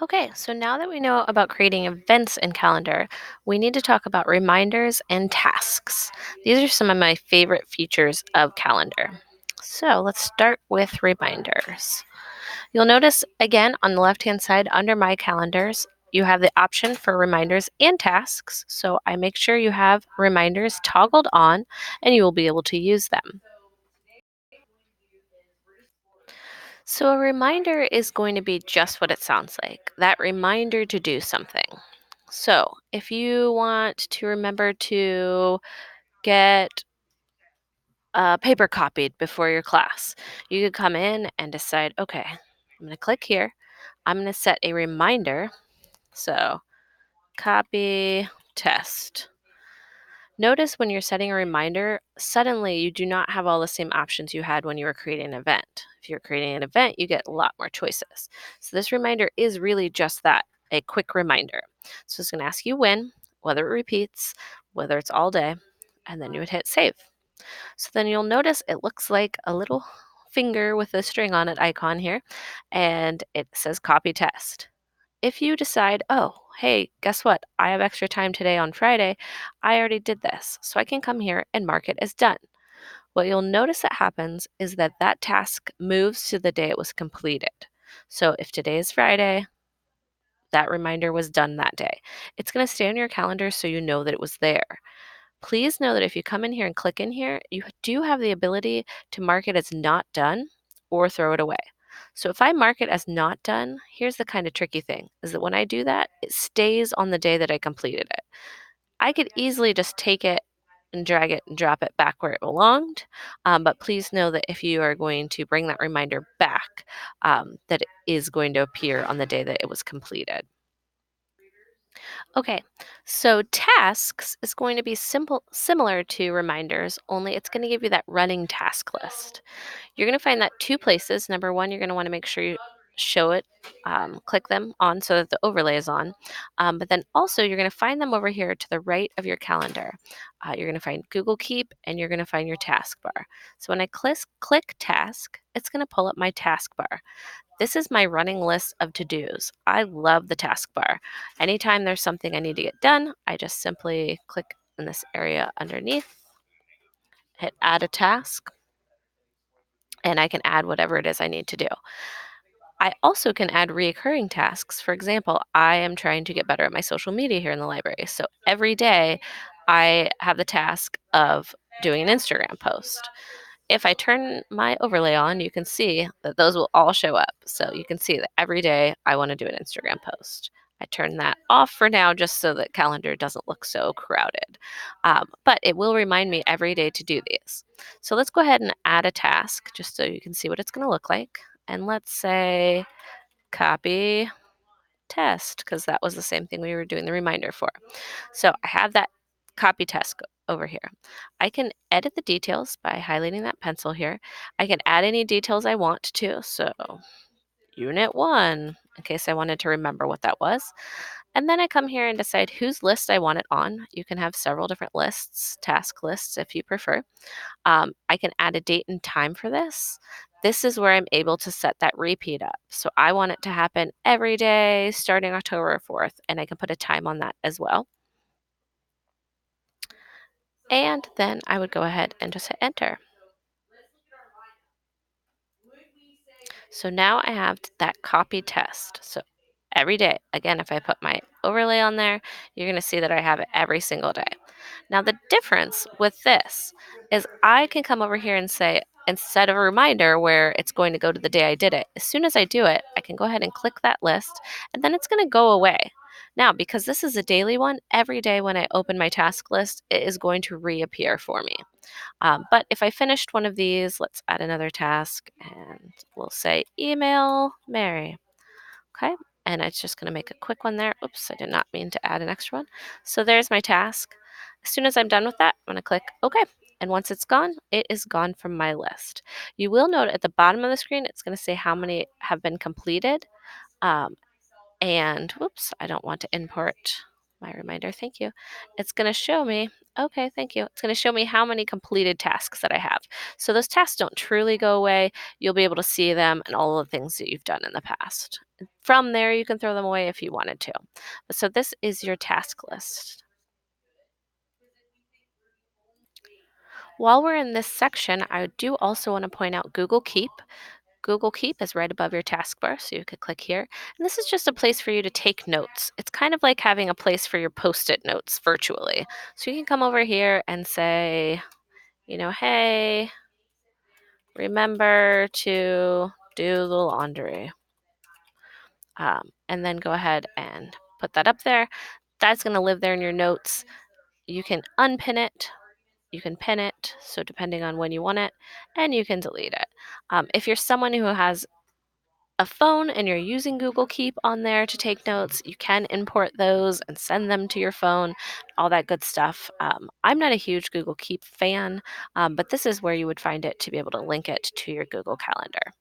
Okay, so now that we know about creating events in Calendar, we need to talk about reminders and tasks. These are some of my favorite features of Calendar. So let's start with reminders. You'll notice again on the left hand side under My Calendars, you have the option for reminders and tasks. So I make sure you have reminders toggled on and you will be able to use them. So, a reminder is going to be just what it sounds like, that reminder to do something. So, if you want to remember to get a paper copied before your class, you could come in and decide, okay, I'm going to click here. I'm going to set a reminder. So, copy test. Notice when you're setting a reminder, suddenly you do not have all the same options you had when you were creating an event. If you're creating an event, you get a lot more choices. So this reminder is really just that, a quick reminder. So it's going to ask you when, whether it repeats, whether it's all day, and then you would hit save. So then you'll notice it looks like a little finger with a string on it icon here, and it says copy test. If you decide, oh, hey, guess what? I have extra time today on Friday. I already did this, so I can come here and mark it as done. What you'll notice that happens is that that task moves to the day it was completed. So if today is Friday, that reminder was done that day. It's going to stay on your calendar so you know that it was there. Please know that if you come in here and click in here, you do have the ability to mark it as not done or throw it away. So if I mark it as not done, here's the kind of tricky thing is that when I do that, it stays on the day that I completed it. I could easily just take it and drag it and drop it back where it belonged. But please know that if you are going to bring that reminder back, that it is going to appear on the day that it was completed. Okay, so tasks is going to be similar to reminders, only it's going to give you that running task list. You're going to find that two places. Number one, you're going to want to make sure you show it, click them on so that the overlay is on. But then also, you're going to find them over here to the right of your calendar. You're going to find Google Keep and you're going to find your taskbar. So when I click task, it's going to pull up my taskbar. This is my running list of to dos. I love the taskbar. Anytime there's something I need to get done, I just simply click in this area underneath, hit add a task, and I can add whatever it is I need to do. I also can add reoccurring tasks. For example, I am trying to get better at my social media here in the library. So every day I have the task of doing an Instagram post. If I turn my overlay on, you can see that those will all show up. So you can see that every day I want to do an Instagram post. I turn that off for now just so that calendar doesn't look so crowded. But it will remind me every day to do these. So let's go ahead and add a task just so you can see what it's going to look like. And let's say copy test because that was the same thing we were doing the reminder for. So I have that copy test over here. I can edit the details by highlighting that pencil here. I can add any details I want to. So unit one, in case I wanted to remember what that was. And then I come here and decide whose list I want it on. You can have several different lists, task lists if you prefer. I can add a date and time for this. This is where I'm able to set that repeat up. So I want it to happen every day starting October 4th, and I can put a time on that as well. And then I would go ahead and just hit enter. So now I have that copy test. So every day, again, if I put my overlay on there, you're going to see that I have it every single day. Now, the difference with this is I can come over here and say, instead of a reminder where it's going to go to the day I did it, as soon as I do it, I can go ahead and click that list and then it's going to go away. Now, because this is a daily one, every day when I open my task list, it is going to reappear for me. But if I finished one of these, let's add another task and we'll say email Mary. Okay. And it's just going to make a quick one there. Oops, I did not mean to add an extra one. So there's my task. As soon as I'm done with that, I'm going to click OK. And once it's gone, it is gone from my list. You will note at the bottom of the screen, it's going to say how many have been completed. Um, and whoops, I don't want to import my reminder. Thank you. It's going to show me, okay, thank you. It's going to show me how many completed tasks that I have. So those tasks don't truly go away. You'll be able to see them and all the things that you've done in the past. From there, you can throw them away if you wanted to. So this is your task list. While we're in this section, I do also want to point out Google Keep. Google Keep is right above your taskbar, so you could click here. And this is just a place for you to take notes. It's kind of like having a place for your Post-it notes virtually. So you can come over here and say, hey, remember to do the laundry. And then go ahead and put that up there. That's going to live there in your notes. You can unpin it. You can pin it, so depending on when you want it, and you can delete it. If you're someone who has a phone and you're using Google Keep on there to take notes, you can import those and send them to your phone, all that good stuff. I'm not a huge Google Keep fan, but this is where you would find it to be able to link it to your Google Calendar.